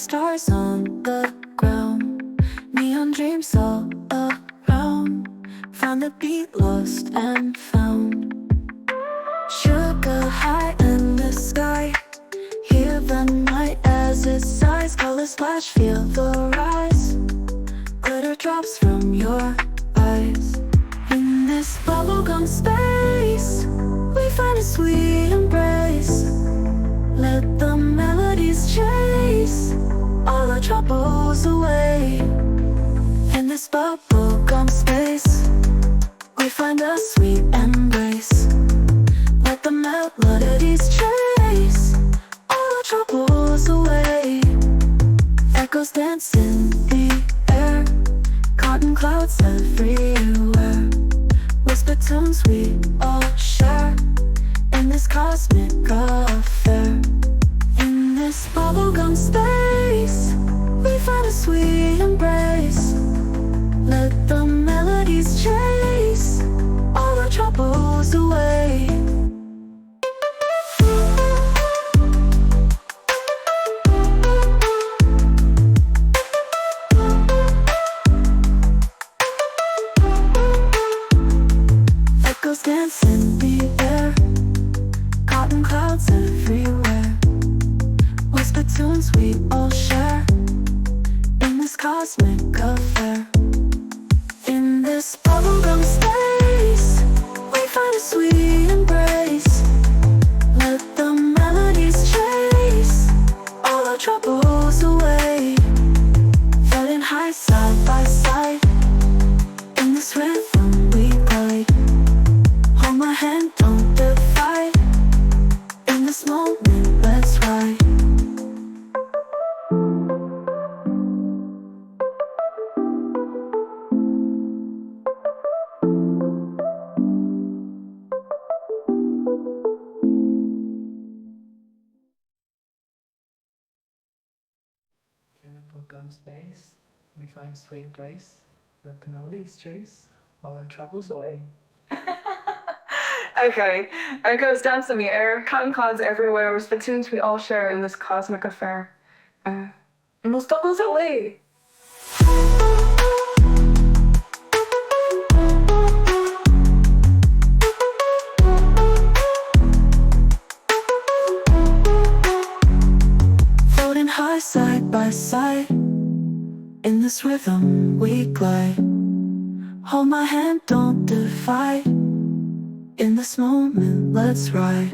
stars on the ground, neon dreams all around. Found the beat lost and found. Sugar high in the sky, hear the night as it sighs. Color splash, feel the rise. Glitter drops from your eyes. In this bubblegum space, we find a sweet embrace. Let the melodies chase all our troubles away. In this bubblegum space, we find a sweet embrace. Let the melodies chase all our troubles away. Echoes dance in the air, cotton clouds everywhere. Whisper tunes we all share in this cosmic affair. In this bubblegum space, we find a sweet embrace. Let the melodies chase all our troubles away. Echoes dance in the air, cotton clouds everywhere. Whisper tunes we all share in this cosmic affair. In this bubblegum space, we find a sweet embrace. Let the melodies chase all our troubles away. Floating high side by side, in this rhythm we glide. Hold my hand, don't divide. In this moment, let's ride. In the bubblegum space, we find sweet grace. Let the melodies chase all our troubles away. Okay, echoes dance in the air, cotton clouds everywhere, with the tunes we all share in this cosmic affair. And we'll stop those away. Floating high side by side, in this rhythm we glide. Hold my hand, don't divide. In this moment, let's ride.